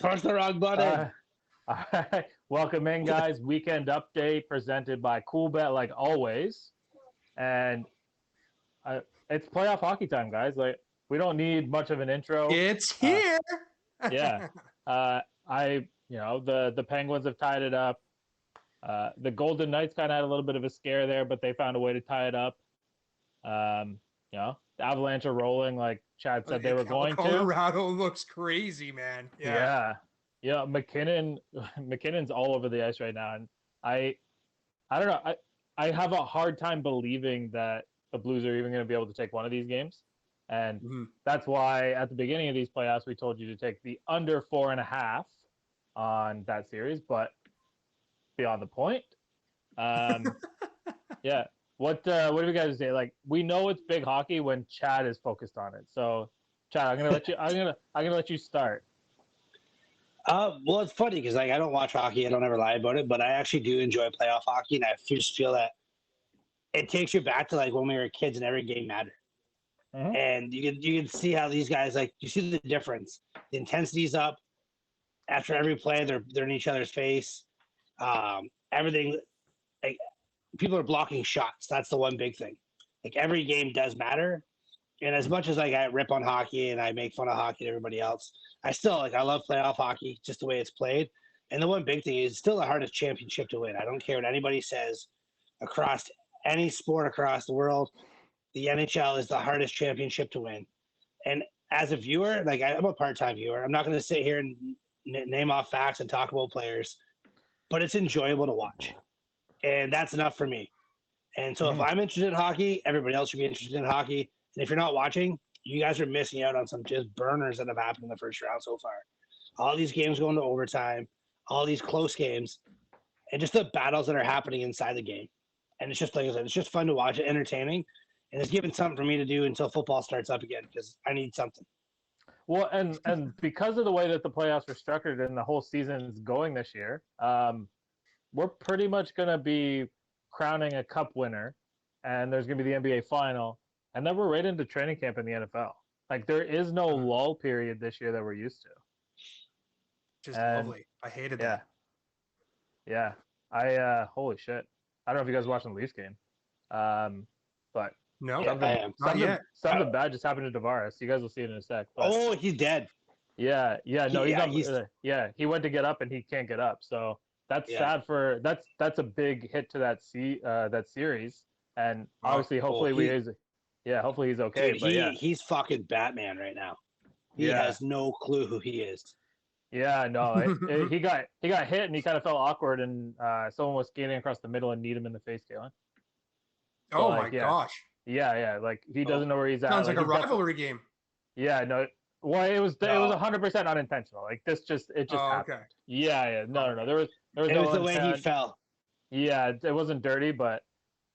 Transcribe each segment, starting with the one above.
Push the wrong button. All right. Welcome in, guys. Weekend update presented by Coolbet, like always. And it's playoff hockey time, guys. Like, we don't need much of an intro. It's here. Yeah. The Penguins have tied it up. The Golden Knights kind of had a little bit of a scare there, but they found a way to tie it up. The Avalanche are rolling, like Chad said they were going to. Colorado looks crazy, man. Yeah. McKinnon's all over the ice right now, and I don't know. I have a hard time believing that the Blues are even going to be able to take one of these games, and that's why at the beginning of these playoffs we told you to take the under 4.5 on that series, but beyond the point. Yeah. What do you guys say? Like, we know it's big hockey when Chad is focused on it. So, Chad, I'm gonna let you start. Well, it's funny because I don't watch hockey. I don't ever lie about it, but I actually do enjoy playoff hockey, and I just feel that it takes you back to like when we were kids and every game mattered. Mm-hmm. And you can see how these guys, like, you see the difference. The intensity's up. After every play, they're in each other's face. Everything, like, people are blocking shots. That's the one big thing. Like, every game does matter. And as much as like I rip on hockey and I make fun of hockey and everybody else, I love playoff hockey just the way it's played. And the one big thing is it's still the hardest championship to win. I don't care what anybody says. Across any sport across the world, the NHL is the hardest championship to win. And as a viewer, like, I'm a part-time viewer. I'm not going to sit here and name off facts and talk about players, but it's enjoyable to watch. And that's enough for me. And so if I'm interested in hockey, everybody else should be interested in hockey. And if you're not watching, you guys are missing out on some just burners that have happened in the first round so far. All these games going to overtime, all these close games, and just the battles that are happening inside the game. And it's just, like I said, it's just fun to watch, it entertaining. And it's given something for me to do until football starts up again because I need something. Well, and because of the way that the playoffs were structured and the whole season's going this year, we're pretty much going to be crowning a cup winner, and there's going to be the NBA final, and then we're right into training camp in the NFL. Like, there is no lull period this year that we're used to. Just lovely. I hated that. Yeah. Holy shit. I don't know if you guys watched the Leafs game, but no, something bad just happened to Tavares. You guys will see it in a sec. But, he's dead. Yeah. No, he went to get up and he can't get up. So that's sad for that's a big hit to that series. And obviously, hopefully he's okay. Dude, but he's fucking Batman right now. He has no clue who he is. Yeah, no, he got hit and he kind of felt awkward, and someone was skating across the middle and kneed him in the face, Kalen. So, my gosh. Yeah, like he doesn't know where he's at. Sounds like a rivalry game. Yeah, no. Well, it was 100% unintentional. Like, it just happened. Okay. Yeah. No. There was no was the way he fell. Yeah, it wasn't dirty, but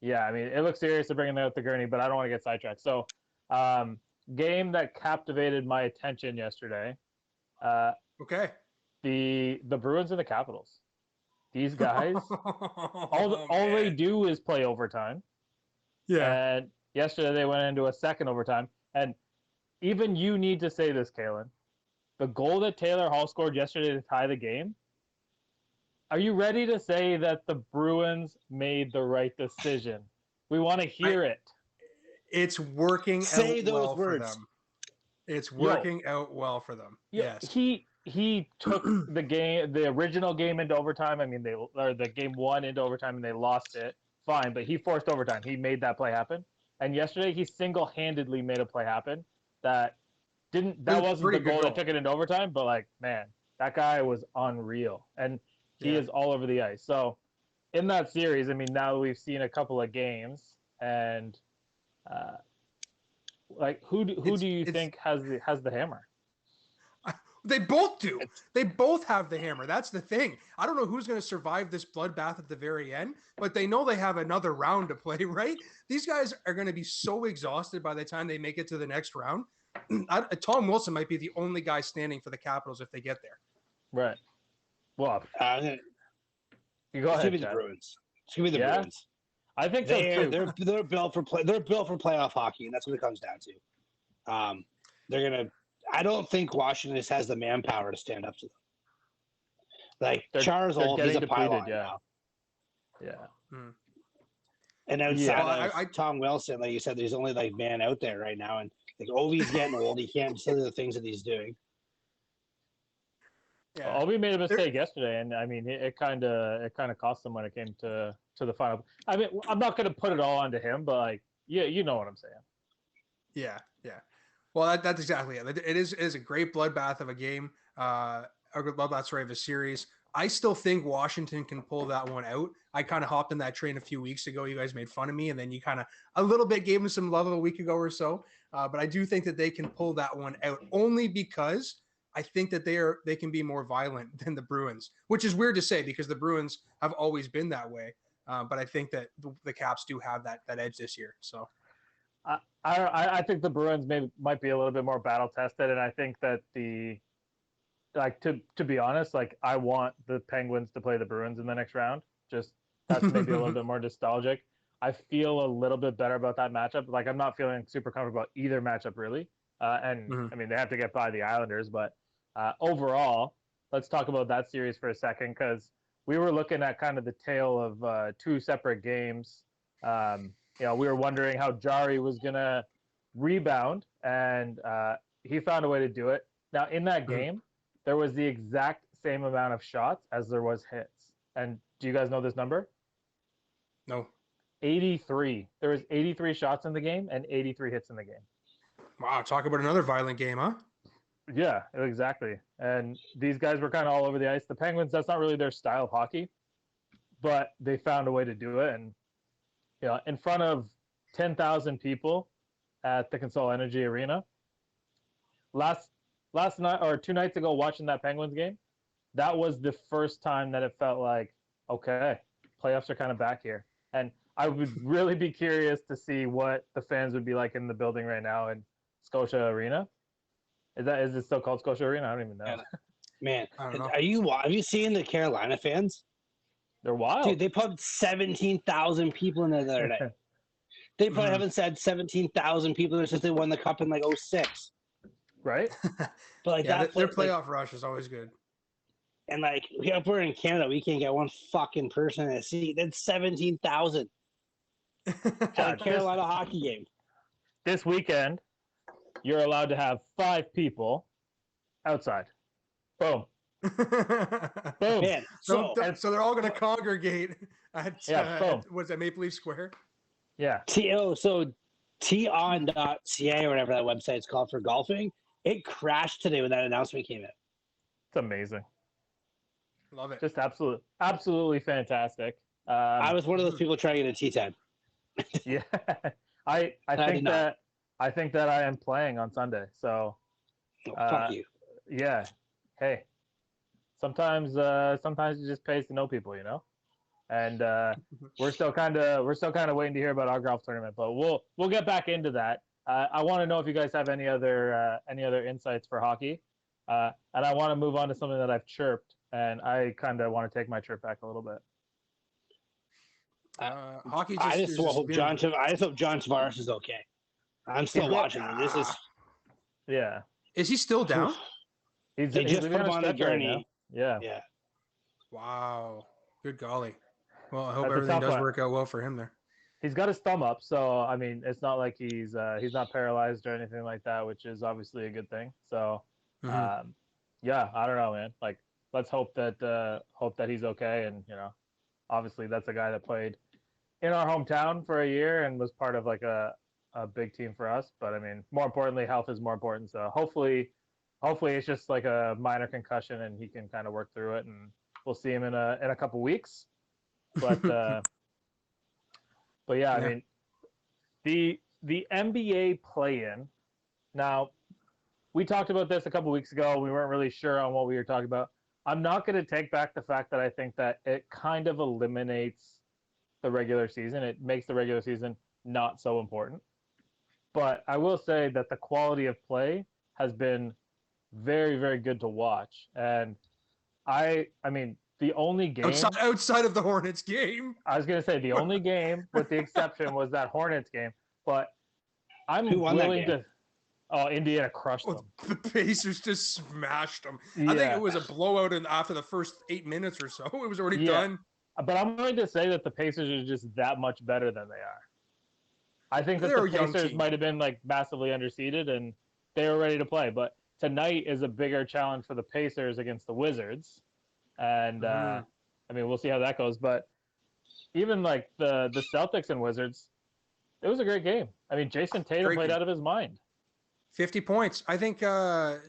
yeah, I mean, it looks serious to bring him out the gurney, but I don't want to get sidetracked. So, game that captivated my attention yesterday. Okay. The Bruins and the Capitals. These guys, all they do is play overtime. Yeah. And yesterday they went into a second overtime. And even you need to say this, Kalen. The goal that Taylor Hall scored yesterday to tie the game, are you ready to say that the Bruins made the right decision? We want to hear it. It's working say out those well words. for them. It's working out well for them. Yes. He took the original game into overtime. I mean, the game one into overtime and they lost it. Fine, but he forced overtime. He made that play happen. And yesterday he single-handedly made a play happen that wasn't the goal that took it into overtime, but, like, man, that guy was unreal. And he is all over the ice. So in that series, I mean, now we've seen a couple of games, and like, who do you think has the hammer? They both do. They both have the hammer. That's the thing. I don't know who's going to survive this bloodbath at the very end, but they know they have another round to play, right? These guys are going to be so exhausted by the time they make it to the next round. Tom Wilson might be the only guy standing for the Capitals if they get there. Right. Well, you go ahead. It's going to be the Bruins. It's going to be the Bruins. I think so too. They're built for They're built for playoff hockey, and that's what it comes down to. They're going to. I don't think Washington has the manpower to stand up to them. Like They're Char's old, he's getting a pylon depleted, now. Yeah. And outside Yeah. of Tom Wilson, like you said, there's only like man out there right now, and like Ovi's getting old. He can't do the things that he's doing. Yeah. Obi made a mistake yesterday, and I mean, it kind of cost him when it came to the final. I mean, I'm not going to put it all onto him, but like, yeah, you know what I'm saying. Yeah. Well, that's exactly it. It is a great bloodbath of a game, a good bloodbath, sorry, of a series. I still think Washington can pull that one out. I kind of hopped in that train a few weeks ago. You guys made fun of me, and then you kind of a little bit gave them some love a week ago or so. But I do think that they can pull that one out only because I think that they can be more violent than the Bruins, which is weird to say because the Bruins have always been that way. But I think that the Caps do have that edge this year. So. I think the Bruins might be a little bit more battle tested, and I think that to be honest, like I want the Penguins to play the Bruins in the next round. Just that's maybe a little bit more nostalgic. I feel a little bit better about that matchup. Like I'm not feeling super comfortable about either matchup really. I mean they have to get by the Islanders, but overall, let's talk about that series for a second because we were looking at kind of the tale of two separate games. We were wondering how Jari was going to rebound, and he found a way to do it. Now, in that game, there was the exact same amount of shots as there was hits. And do you guys know this number? No. 83. There was 83 shots in the game and 83 hits in the game. Wow, talk about another violent game, huh? Yeah, exactly. And these guys were kind of all over the ice. The Penguins, that's not really their style of hockey, but they found a way to do it. And in front of 10,000 people at the Consol Energy Arena. Last night or 2 nights ago, watching that Penguins game, that was the first time that it felt like, okay, playoffs are kind of back here. And I would really be curious to see what the fans would be like in the building right now in Scotia Arena. Is it still called Scotia Arena? I don't even know. Man, I don't know. have you seen the Carolina fans? They're wild. Dude, they put 17,000 people in there the other day. They probably haven't said 17,000 people since they won the cup in like 06. Right? But like yeah, their like, playoff rush is always good. And like if we're in Canada, we can't get one fucking person in a seat. That's 17,000 at a Carolina hockey game. This weekend, you're allowed to have 5 people outside. Boom. Boom. Man, so they're all going to congregate at what's that, Maple Leaf Square? Yeah. So tion.ca or whatever that website's called for golfing, it crashed today when that announcement came in. It's amazing. Love it. Just absolutely fantastic. I was one of those people trying to get a T10. Yeah. I think that I am playing on Sunday. So fuck you. Yeah. Hey. Sometimes it just pays to know people, And we're still kind of waiting to hear about our golf tournament, but we'll get back into that. I want to know if you guys have any other insights for hockey, and I want to move on to something that I've chirped, and I kind of want to take my chirp back a little bit. Hockey. I just hope John Tavares is okay. I'm still watching him. This is. Yeah. Is he still down? He's just put him on the journey. Right now. Yeah. Wow. Good golly. Well, I hope everything does work out well for him there. He's got his thumb up, so I mean, it's not like he's not paralyzed or anything like that, which is obviously a good thing. So, yeah, I don't know, man. Like, let's hope that he's okay, and obviously that's a guy that played in our hometown for a year and was part of like a big team for us. But I mean, more importantly, health is more important. So hopefully it's just like a minor concussion and he can kind of work through it, and we'll see him in a couple weeks. But yeah, I mean, the NBA play-in. Now, we talked about this a couple weeks ago. We weren't really sure on what we were talking about. I'm not going to take back the fact that I think that it kind of eliminates the regular season. It makes the regular season not so important. But I will say that the quality of play has been very, very good to watch. And I mean, the only game outside of the Hornets game. I was going to say the only game, with the exception, was that Hornets game. But I'm willing to. Oh, Indiana crushed Oh, them. the Pacers just smashed them. Yeah. I think it was a blowout after the first 8 minutes or so. It was already Yeah. done. But I'm going to say that the Pacers are just that much better than they are. I think that They're the a young Pacers team. might have been like massively underseeded and they were ready to play. But tonight is a bigger challenge for the Pacers against the Wizards. And I mean, we'll see how that goes. But even like the Celtics and Wizards, it was a great game. I mean, Jason Tatum Great played game. out of his mind. 50 points. I think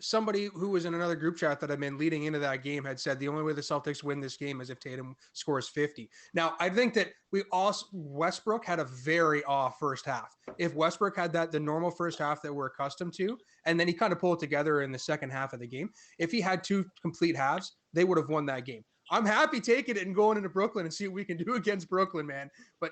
somebody who was in another group chat that I'm in leading into that game had said the only way the Celtics win this game is if Tatum scores 50. Now, I think that Westbrook had a very off first half. If Westbrook had the normal first half that we're accustomed to, and then he kind of pulled it together in the second half of the game, if he had 2 complete halves, they would have won that game. I'm happy taking it and going into Brooklyn and see what we can do against Brooklyn, man. But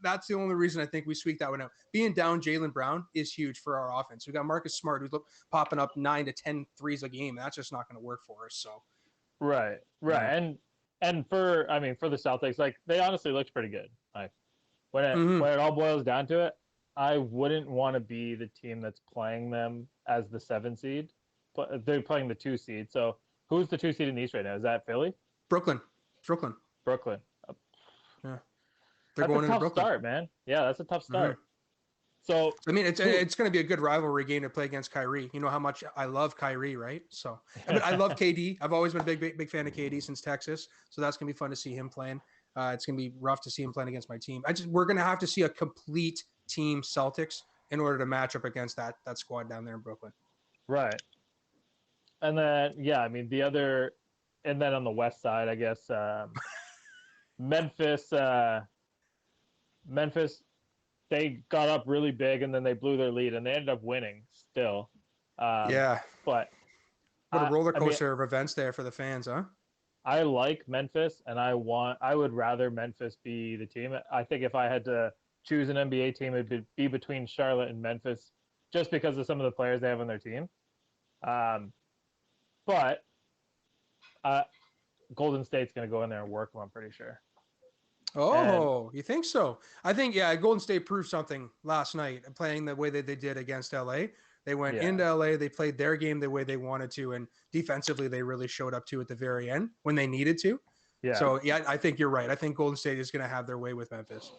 that's the only reason I think we squeaked that one out. Being down Jaylen Brown is huge for our offense. We got Marcus Smart who's popping up 9 to 10 threes a game. That's just not going to work for us. So Right. Yeah. And for the Celtics, like they honestly looked pretty good. Like when it all boils down to it, I wouldn't want to be the team that's playing them as the 7 seed. But they're playing the 2 seed. So who's the 2 seed in the East right now? Is that Philly? Brooklyn. Brooklyn. Yeah. That's a tough start, man. Yeah, that's a tough start. So I mean, it's going to be a good rivalry game to play against Kyrie. You know how much I love Kyrie, right? So I mean, I love KD. I've always been a big fan of KD since Texas. So that's going to be fun to see him playing. It's going to be rough to see him playing against my team. We're going to have to see a complete team Celtics in order to match up against that squad down there in Brooklyn. Right. And then and then on the west side, I guess Memphis, they got up really big and then they blew their lead and they ended up winning still. Yeah. But what a roller coaster of events there for the fans, huh? I like Memphis and I would rather Memphis be the team. I think if I had to choose an NBA team, it'd be between Charlotte and Memphis just because of some of the players they have on their team. But Golden State's going to go in there and work them, I'm pretty sure. Oh, you think so? I think, Golden State proved something last night playing the way that they did against LA. They went into LA, they played their game the way they wanted to, and defensively they really showed up to at the very end when they needed to. Yeah. So, I think you're right. I think Golden State is going to have their way with Memphis.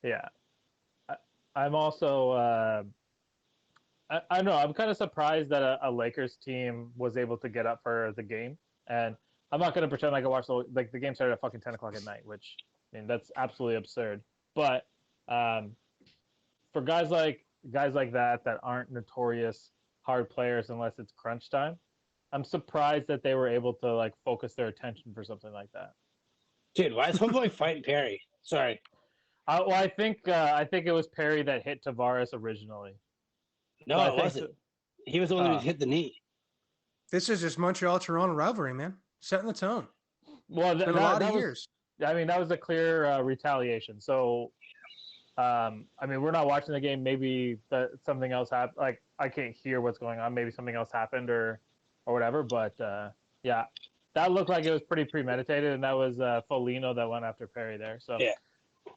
Yeah. I'm also I don't know. I'm kind of surprised that a Lakers team was able to get up for the game. And I'm not going to pretend like I watched the game started at fucking 10 o'clock at night, which I mean, that's absolutely absurd. But for guys like that aren't notorious hard players unless it's crunch time, I'm surprised that they were able to like focus their attention for something like that. Dude, why is homeboy fighting Perry? Sorry. Well, I think it was Perry that hit Tavares originally. No, it wasn't. He was the one who hit the knee. This is just Montreal-Toronto rivalry, man. Setting the tone. Well, a lot of years. I mean, that was a clear retaliation. So, I mean, we're not watching the game. Maybe something else happened. Like, I can't hear what's going on. Maybe something else happened or whatever. But, yeah, that looked like it was pretty premeditated, and that was Foligno that went after Perry there. So, yeah.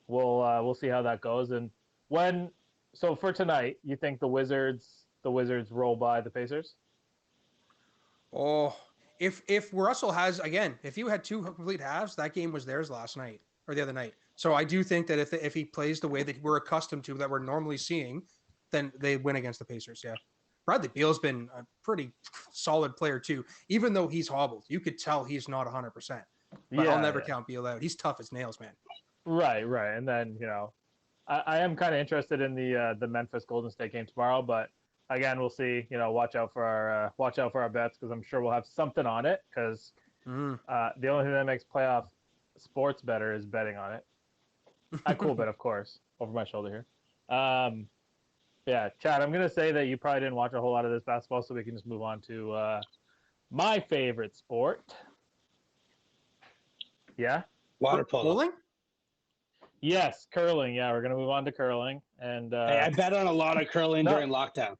We'll see how that goes. And so for tonight, you think the Wizards roll by the Pacers? Oh, if Russell has, again, if you had 2 complete halves, that game was theirs last night or the other night. So I do think that if he plays the way that we're accustomed to, that we're normally seeing, then they win against the Pacers. Yeah. Bradley Beal's been a pretty solid player too, even though he's hobbled. You could tell he's not 100%. But I'll never count Beal out. He's tough as nails, man. Right. And then, I am kind of interested in the Memphis Golden State game tomorrow, but again, we'll see. Watch out for our bets because I'm sure we'll have something on it. Because the only thing that makes playoff sports better is betting on it. I Coolbet, of course, over my shoulder here. Yeah, Chad, I'm gonna say that you probably didn't watch a whole lot of this basketball, so we can just move on to my favorite sport. Yeah, water polo. Bowling? Yes, curling. Yeah, we're gonna move on to curling, and hey, I bet on a lot of curling during lockdown.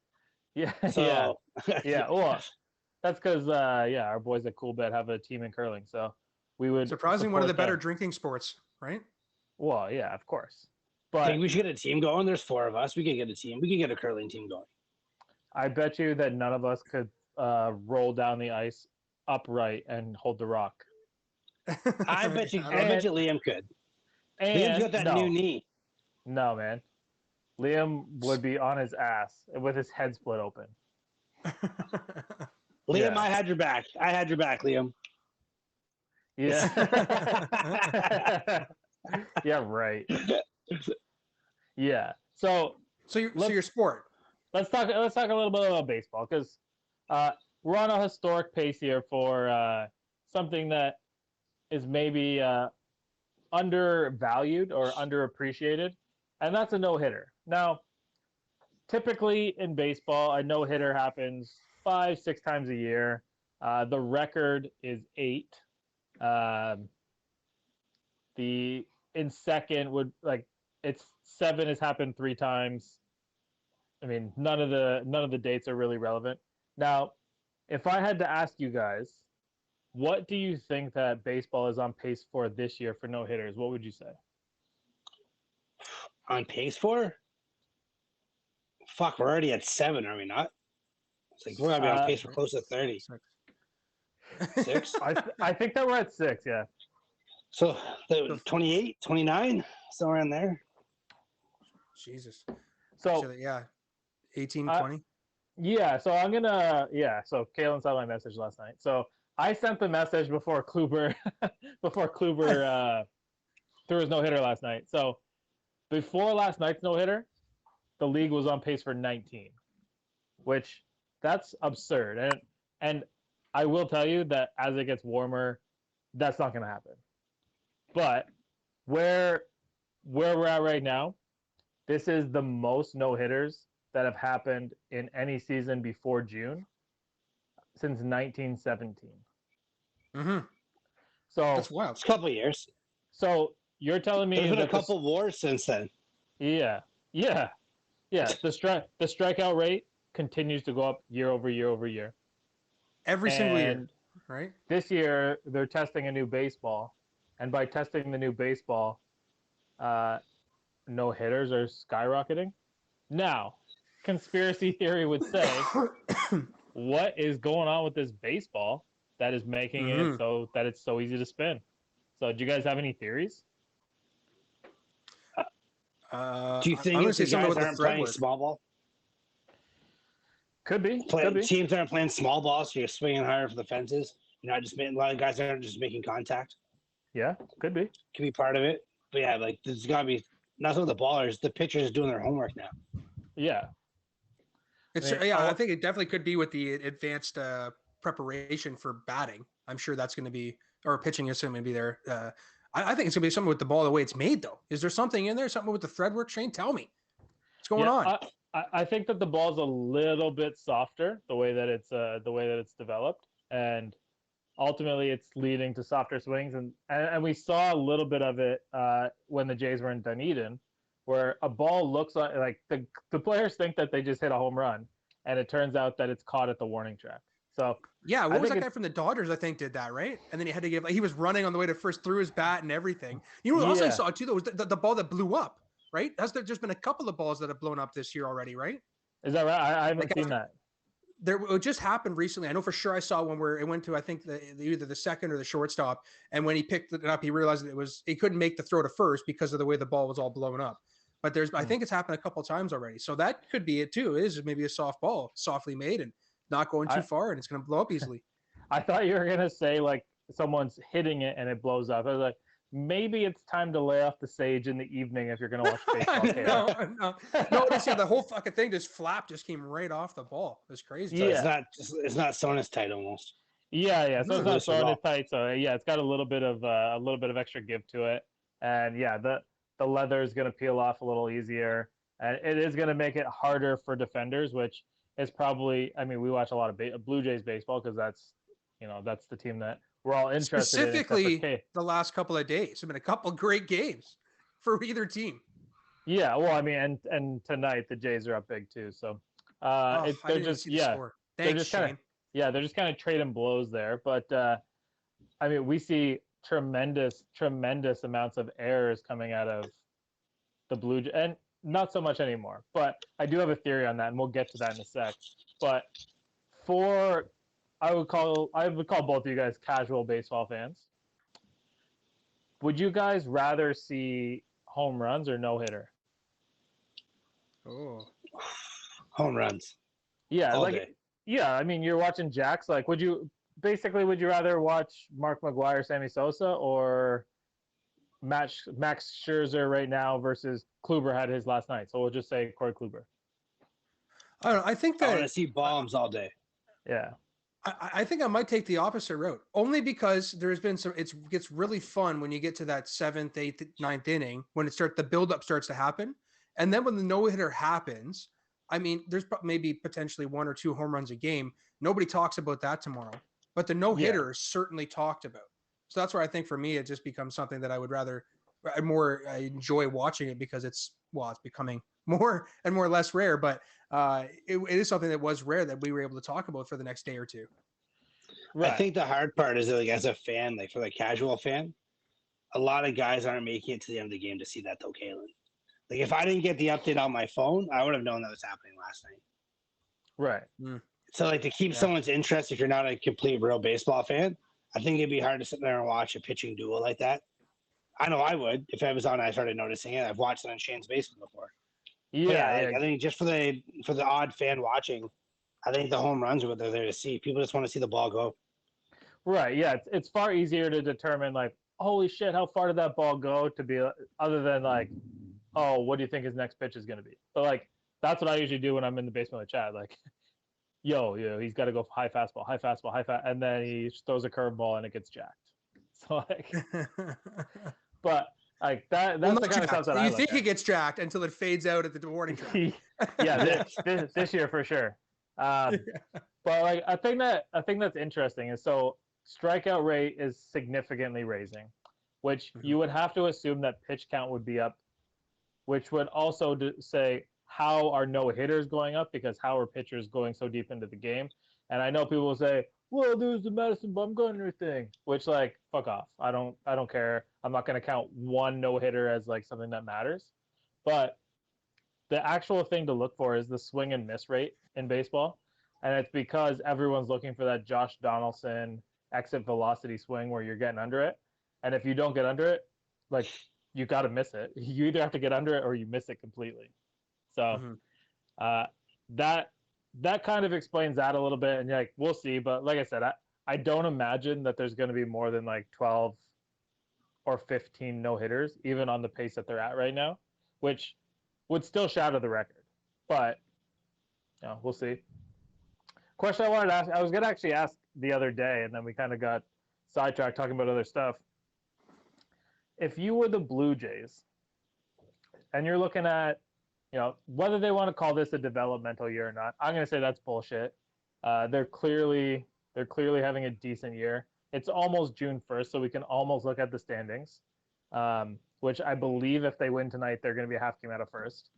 Yeah, so... yeah. Well, that's because our boys at Coolbet have a team in curling, so we would surprising one of the better drinking sports, right? Well, yeah, of course. But I think we should get a team going. There's 4 of us. We could get a team. We could get a curling team going. I bet you that none of us could roll down the ice upright and hold the rock. I bet you. I I don't- bet you Liam could. Liam's And got that no, new knee. no, man. Liam would be on his ass with his head split open. Liam, Yeah. I had your back. I had your back, Liam. Yeah. Yeah, right. Yeah. So so your sport. let's talk a little bit about baseball because we're on a historic pace here for something that is maybe undervalued or underappreciated, and that's a no-hitter. Now, typically in baseball, a no-hitter happens 5-6 times a year. The record is 8. The in second would it's 7 has happened 3 times. I mean, none of the dates are really relevant. Now, if I had to ask you guys, what do you think that baseball is on pace for this year for no hitters? What would you say? On pace for? Fuck, we're already at 7, are we not? It's like we're gonna be on pace for close to 30. 6? I think that we're at 6. Yeah. So the 28, 29, somewhere in there. Jesus. So yeah, 18, 20. yeah. So I'm gonna So Kalen saw my message last night. So I sent the message before Kluber threw his no hitter last night. So before last night's no hitter, the league was on pace for 19, which that's absurd. And I will tell you that as it gets warmer, that's not going to happen. But where we're at right now, this is the most no hitters that have happened in any season before June since 1917. Mm-hmm. So That's wild. It's a couple of years. So you're telling me There's been a that couple wars since then. Yeah. The strikeout rate continues to go up year over year over year. Every single year, right? This year they're testing a new baseball, and by testing the new baseball, no hitters are skyrocketing. Now, conspiracy theory would say, what is going on with this baseball that is making it so that it's so easy to spin? So, do you guys have any theories? Do you think it's the guys aren't playing small ball? Could be. Teams aren't playing small ball, so you're swinging higher for the fences. You're not just making, a lot of guys aren't just making contact. Yeah, could be. Could be part of it. But yeah, like there's got to be not some of the ballers. The pitchers doing their homework now. Yeah. I think it definitely could be with the advanced preparation for batting. I'm sure that's going to be, or pitching is going to be there. I think it's going to be something with the ball, the way it's made, though. Is there something in there? Something with the thread work, Shane? Tell me. What's going on? I think that the ball's a little bit softer the way that it's developed, and ultimately it's leading to softer swings. And we saw a little bit of it when the Jays were in Dunedin, where a ball looks like the players think that they just hit a home run, and it turns out that it's caught at the warning track. So yeah, what was that guy from the Dodgers? I think did that, right? And then he had to give. He was running on the way to first, threw his bat and everything. You know what also I saw too? Though was the ball that blew up, right? There's just been a couple of balls that have blown up this year already, right? Is that right? I haven't seen that. It just happened recently. I know for sure I saw when it went to, I think either the second or the shortstop, and when he picked it up, he realized that he couldn't make the throw to first because of the way the ball was all blown up. But I think it's happened a couple of times already. So that could be it too. It is maybe a soft ball, softly made and not going too far, and it's going to blow up easily. I thought you were going to say like someone's hitting it and it blows up. I was like, maybe it's time to lay off the sage in the evening if you're going to watch baseball. No, the whole fucking thing just came right off the ball. It was crazy. So it's not sonus tight almost. Yeah. So it's not sonus tight. So yeah, it's got a little bit of extra give to it, and yeah, the leather is going to peel off a little easier, and it is going to make it harder for defenders, which is probably. I mean, we watch a lot of Blue Jays baseball because that's the team that we're all interested specifically in. The last couple of days. There have been a couple of great games for either team. Yeah, well, I mean, and tonight the Jays are up big too. So they're just kind of trading blows there. But I mean, we see tremendous amounts of errors coming out of the Blue Jays, not so much anymore. But I do have a theory on that, and we'll get to that in a sec. But for I would call both of you guys casual baseball fans. Would you guys rather see home runs or no hitter? Oh, Home runs Yeah, all like day. yeah. I mean, you're watching Jacks. Like, would you rather watch Mark McGwire, Sammy Sosa, or Max Scherzer right now versus Kluber had his last night? So we'll just say Corey Kluber. I don't know. I think I want to that see bombs all day. Yeah. I think I might take the opposite route, only because there's been some. It gets really fun when you get to that 7th, 8th, 9th inning when the buildup starts to happen, and then when the no hitter happens. I mean, there's maybe potentially 1 or 2 home runs a game. Nobody talks about that tomorrow, but the no hitter is certainly talked about. So that's where I think for me it just becomes something that I would rather, I enjoy watching it because it's becoming more and more less rare, but it is something that was rare that we were able to talk about for the next day or two. Right. I think the hard part is that, like, as a fan, like for the casual fan, a lot of guys aren't making it to the end of the game to see that though, Kalen. Like if I didn't get the update on my phone, I would have known that was happening last night. Right. So like to keep someone's interest, if you're not a complete real baseball fan, I think it'd be hard to sit there and watch a pitching duel like that. I know I would if I was on. I started noticing it. I've watched it on Shane's Basement before. Yeah. I think just for the odd fan watching, I think the home runs are what they're there to see. People just want to see the ball go. Right. Yeah. It's far easier to determine like, holy shit, how far did that ball go to be other than like, oh, what do you think his next pitch is going to be? But like, that's what I usually do when I'm in the basement with Chad. Like, yo, he's got to go high fastball, and then he throws a curveball and it gets jacked. So like, but like that's the kind of stuff that I think it gets jacked until it fades out at the warning track. Yeah, this year for sure. But like I think that's interesting is so strikeout rate is significantly raising, which you would have to assume that pitch count would be up, which would also say how are no hitters going up because how are pitchers going so deep into the game? And I know people will say, well, there's the Madison Bumgarner thing, which like fuck off. I don't care. I'm not going to count one no hitter as like something that matters. But the actual thing to look for is the swing and miss rate in baseball, and it's because everyone's looking for that Josh Donaldson exit velocity swing where you're getting under it, and if you don't get under it, like you got to miss it. You either have to get under it or you miss it completely. So that kind of explains that a little bit, and like we'll see. But like I said, I don't imagine that there's going to be more than like 12 or 15 no hitters, even on the pace that they're at right now, which would still shatter the record. But we'll see. Question I wanted to ask, I was going to actually ask the other day, and then we kind of got sidetracked talking about other stuff. If you were the Blue Jays, and you're looking at, whether they want to call this a developmental year or not, I'm going to say that's bullshit. They're clearly having a decent year. It's almost June 1st, so we can almost look at the standings, which I believe if they win tonight, they're going to be a half game out of first.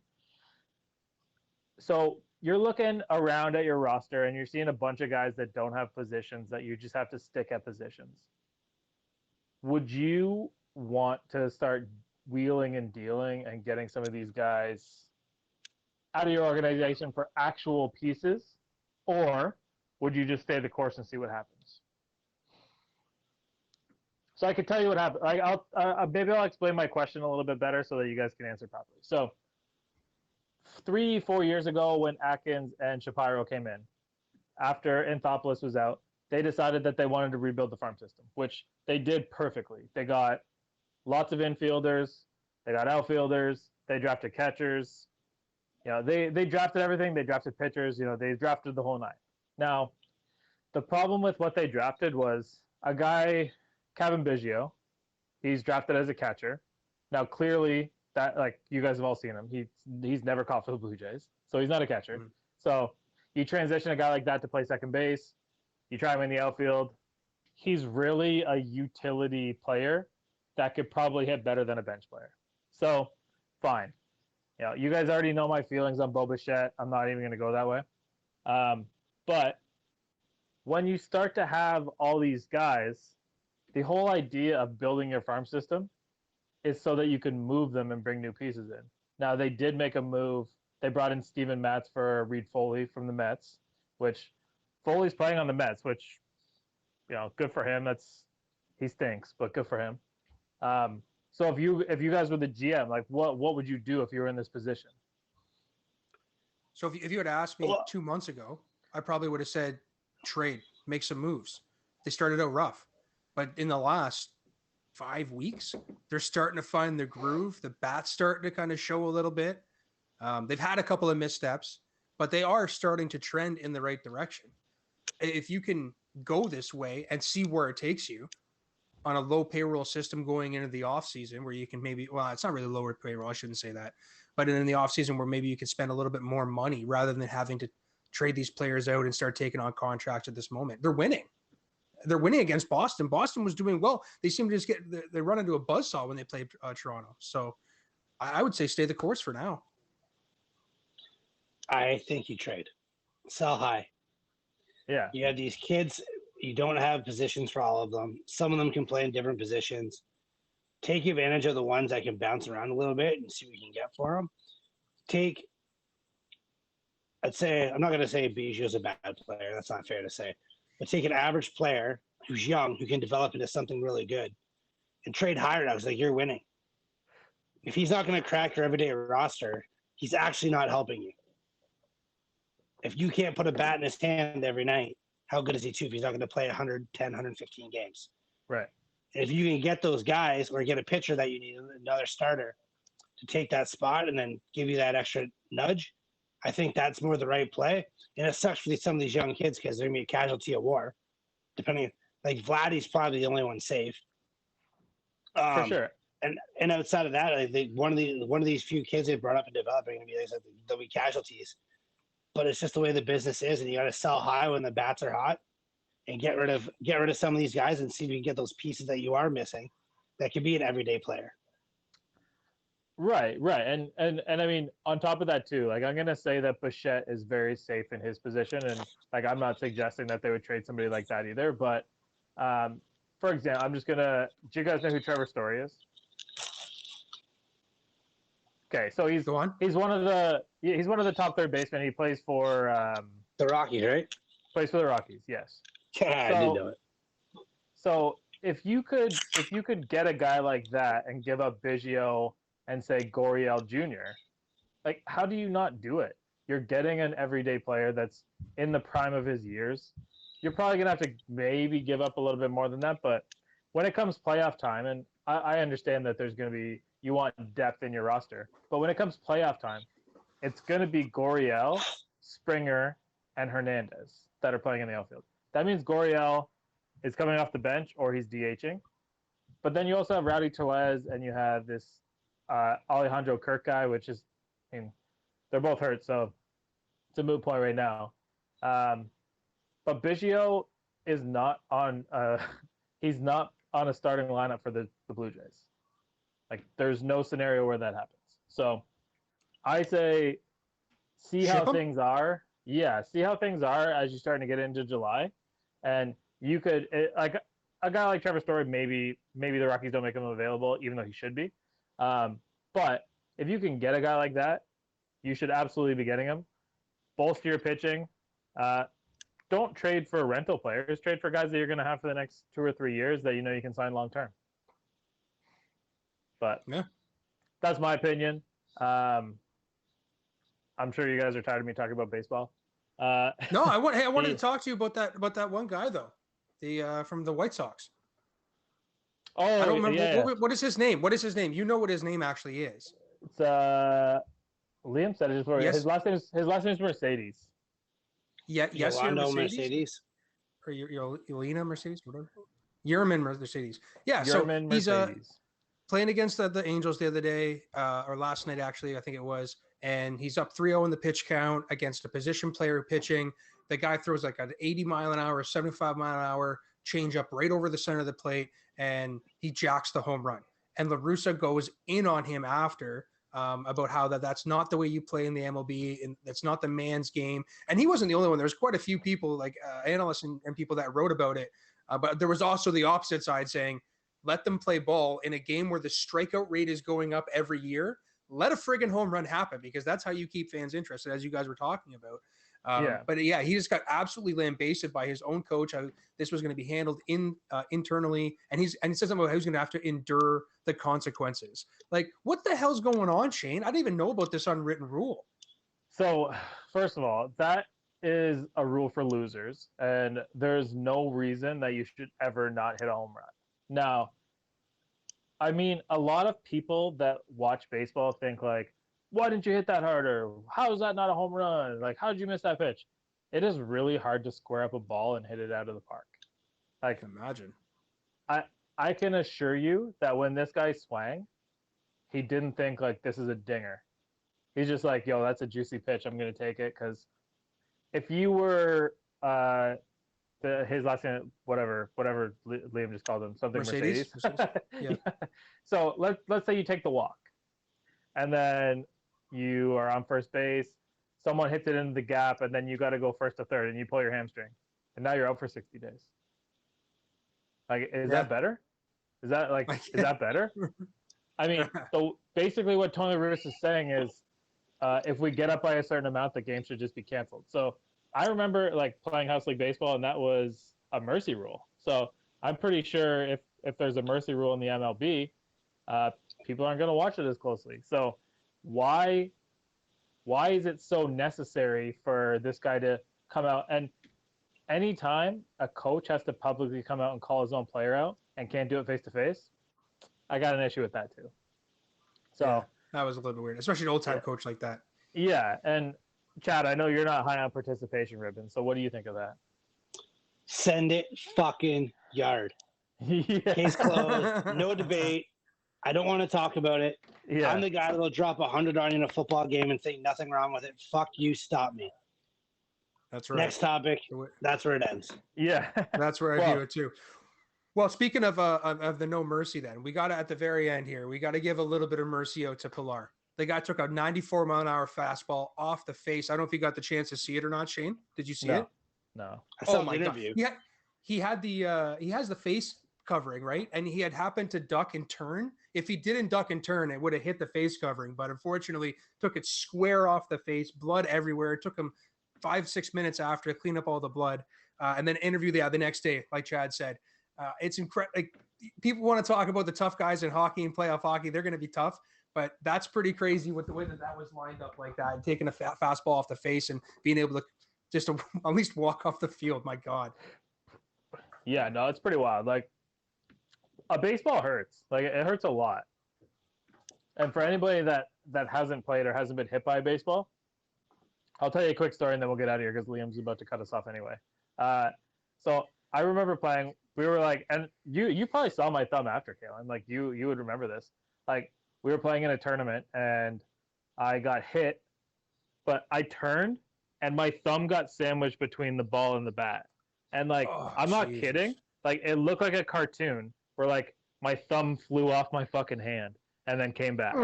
So you're looking around at your roster, and you're seeing a bunch of guys that don't have positions that you just have to stick at positions. Would you want to start wheeling and dealing and getting some of these guys out of your organization for actual pieces, or would you just stay the course and see what happens? So I can tell you what happened. Maybe I'll explain my question a little bit better so that you guys can answer properly. So 3-4 years ago, when Atkins and Shapiro came in, after Anthopoulos was out, they decided that they wanted to rebuild the farm system, which they did perfectly. They got lots of infielders, they got outfielders, they drafted catchers. They drafted everything. They drafted pitchers. They drafted the whole nine. Now, the problem with what they drafted was a guy, Kevin Biggio. He's drafted as a catcher. Now, clearly, that like you guys have all seen him. He's never caught for the Blue Jays, so he's not a catcher. Mm-hmm. So you transition a guy like that to play second base. You try him in the outfield. He's really a utility player that could probably hit better than a bench player. So, fine. You guys already know my feelings on Bo Bichette. I'm not even going to go that way. But when you start to have all these guys, the whole idea of building your farm system is so that you can move them and bring new pieces in. Now they did make a move. They brought in Steven Matz for Reed Foley from the Mets, which Foley's playing on the Mets, which good for him. He stinks, but good for him. So if you guys were the GM, like what would you do if you were in this position? So if you had asked me 2 months ago, I probably would have said trade, make some moves. They started out rough, but in the last 5 weeks, they're starting to find their groove. The bat's starting to kind of show a little bit. They've had a couple of missteps, but they are starting to trend in the right direction. If you can go this way and see where it takes you on a low payroll system going into the off season, where you can it's not really lower payroll. I shouldn't say that, but in the off season where maybe you can spend a little bit more money rather than having to trade these players out and start taking on contracts at this moment. They're winning. They're winning against Boston. Boston was doing well. They seem to just they run into a buzzsaw when they played Toronto. So I would say stay the course for now. I think you trade. Sell high. Yeah. You have these kids. You don't have positions for all of them. Some of them can play in different positions. Take advantage of the ones that can bounce around a little bit and see what you can get for them. I'm not going to say Biggio's a bad player. That's not fair to say. But take an average player who's young, who can develop into something really good, and trade higher now. It's like you're winning. If he's not going to crack your everyday roster, he's actually not helping you. If you can't put a bat in his hand every night, how good is he too if he's not going to play 110, 115 games? Right. And if you can get those guys or get a pitcher that you need, another starter, to take that spot and then give you that extra nudge, I think that's more the right play. And it sucks for some of these young kids because they're going to be a casualty of war. Like Vladdy's probably the only one safe. For sure. And outside of that, I think one of these few kids they brought up and developed are going to be they'll be casualties. But it's just the way the business is, and you got to sell high when the bats are hot, and get rid of some of these guys and see if you can get those pieces that you are missing that can be an everyday player. Right. And I mean, on top of that too, like I'm gonna say that Bichette is very safe in his position, and like I'm not suggesting that they would trade somebody like that either. But for example, do you guys know who Trevor Story is? Okay, so he's one of the top third basemen. He plays for The Rockies, right? Plays for the Rockies, yes. Yeah, I did know it. So if you could get a guy like that and give up Biggio and say Goriel Jr., like how do you not do it? You're getting an everyday player that's in the prime of his years. You're probably gonna have to maybe give up a little bit more than that, but when it comes playoff time, and I understand that there's gonna be you want depth in your roster, but when it comes playoff time, it's gonna be Goriel, Springer, and Hernandez that are playing in the outfield. That means Goriel is coming off the bench or he's DHing. But then you also have Rowdy Tellez and you have this Alejandro Kirk guy, which is, I mean, they're both hurt, so it's a moot point right now. But Biggio is not on he's not on a starting lineup for the Blue Jays. Like there's no scenario where that happens. So I say see how things are. Yeah, see how things are as you're starting to get into July. And you could like a guy like Trevor Story, maybe the Rockies don't make him available, even though he should be. But if you can get a guy like that, you should absolutely be getting him. Bolster your pitching. Don't trade for rental players. Trade for guys that you're going to have for the next 2 or 3 years that you know you can sign long term. But yeah, that's my opinion. I'm sure you guys are tired of me talking about baseball. No, I wanted to talk to you about that one guy though, the from the White Sox. Oh, I don't remember. Yeah. What is his name? What is his name? You know what his name actually is? It's Liam said it before. Yes. His last name is Mercedes. Yeah, yes, Mercedes. Or Yelena Mercedes, whatever. Yerman Mercedes. Yeah, Yerman so he's Mercedes. Playing against the Angels the other day, or last night actually, I think it was, and he's up 3-0 in the pitch count against a position player pitching. The guy throws like an 80 mile an hour, 75 mile an hour change up right over the center of the plate, and he jacks the home run. And La Russa goes in on him after about how that's not the way you play in the MLB, and that's not the man's game. And he wasn't the only one. There's quite a few people, like analysts and people that wrote about it. But there was also the opposite side saying, let them play ball in a game where the strikeout rate is going up every year. let a friggin' home run happen, because that's how you keep fans interested, as you guys were talking about. Yeah. But yeah, he just got absolutely lambasted by his own coach, how this was going to be handled internally, and he said something about how he's going to have to endure the consequences. Like, what the hell's going on, Shane? I didn't even know about this unwritten rule. So, first of all, that is a rule for losers, and there's no reason that you should ever not hit a home run. Now, I mean, a lot of people that watch baseball think like, why didn't you hit that harder? How is that not a home run? Like, how did you miss that pitch? It is really hard to square up a ball and hit it out of the park. I Like, can imagine. I can assure you that when this guy swang, he didn't think like this is a dinger. He's just like, yo, that's a juicy pitch. I'm gonna take it, because if you were his last name, whatever Liam just called him, something Mercedes. Yeah. So let's say you take the walk, and then you are on first base. Someone hits it into the gap, and then you got to go first to third, and you pull your hamstring, and now you're out for 60 days. Like, is that better? Is that better? I mean, so basically what Tony Russ is saying is, if we get up by a certain amount, the game should just be canceled. So I remember like playing house league baseball, and that was a mercy rule. So I'm pretty sure if there's a mercy rule in the MLB, people aren't going to watch it as closely. So why is it so necessary for this guy to come out? And anytime a coach has to publicly come out and call his own player out and can't do it face to face, I got an issue with that too. So yeah, that was a little bit weird, especially an old-time coach like that. Yeah, and Chad, I know you're not high on participation ribbon, so what do you think of that? Send it fucking yard. Yeah. Case closed. No debate. I don't want to talk about it. Yeah. I'm the guy that'll drop 100 on you in a football game and think nothing wrong with it. Fuck you, stop me. That's right. Next topic. That's where it ends. Yeah. That's where I view it too. Well, speaking of the no mercy, then we got to, at the very end here, we got to give a little bit of mercy out to Pilar. The guy took a 94-mile-an-hour fastball off the face. I don't know if you got the chance to see it or not, Shane. Did you see it? No. I saw the interview. God. He had he has the face covering, right? And he had happened to duck and turn. If he didn't duck and turn, it would have hit the face covering, but unfortunately took it square off the face, blood everywhere. It took him 5-6 minutes after to clean up all the blood, and then interview the next day, like Chad said. It's incredible. Like, people want to talk about the tough guys in hockey and playoff hockey. They're going to be tough, but that's pretty crazy with the way that was lined up like that, and taking a fastball off the face and being able to just at least walk off the field. My God. Yeah, no, it's pretty wild. Like, a baseball hurts. Like, it hurts a lot. And for anybody that hasn't played or hasn't been hit by a baseball, I'll tell you a quick story and then we'll get out of here because Liam's about to cut us off anyway. So I remember playing. We were like, and you probably saw my thumb after, Kalen. Like, you would remember this. Like, we were playing in a tournament and I got hit, but I turned and my thumb got sandwiched between the ball and the bat. And like, I'm not kidding. Like, it looked like a cartoon where like my thumb flew off my fucking hand and then came back.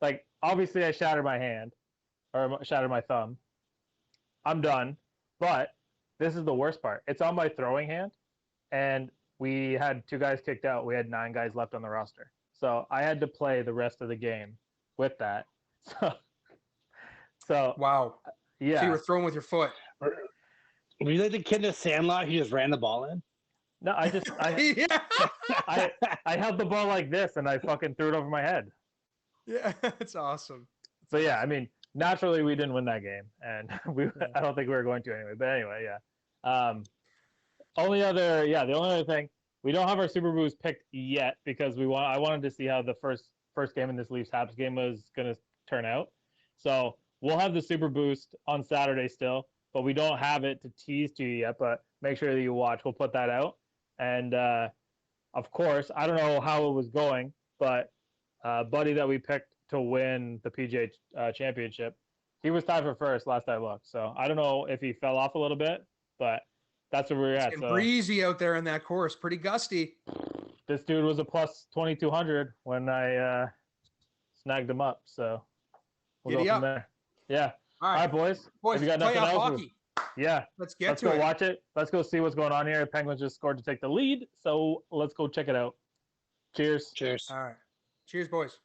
Like, obviously I shattered my hand or shattered my thumb. I'm done. But this is the worst part. It's on my throwing hand, and we had 2 guys kicked out. We had 9 guys left on the roster. So I had to play the rest of the game with that. So wow. Yeah. So you were throwing with your foot. Were you like the kid in the Sandlot who just ran the ball in? No, I held the ball like this, and I fucking threw it over my head. Yeah, it's awesome. So yeah, I mean, naturally we didn't win that game, and I don't think we were going to anyway. But anyway, yeah. The only other thing, we don't have our Super Boost picked yet because I wanted to see how the first game in this Leafs Habs game was going to turn out. So we'll have the Super Boost on Saturday still, but we don't have it to tease to you yet. But make sure that you watch. We'll put that out. And of course, I don't know how it was going, but buddy that we picked to win the PGA championship, he was tied for first last I looked. So I don't know if he fell off a little bit, but that's where we're at. It's breezy out there in that course, pretty gusty. This dude was a plus 2,200 when I snagged him up. So we'll go from there. Yeah. All right, boys. Have you got nothing else? Hockey. Yeah. Let's go watch it. Let's go see what's going on here. The Penguins just scored to take the lead, so let's go check it out. Cheers. Cheers. All right. Cheers, boys.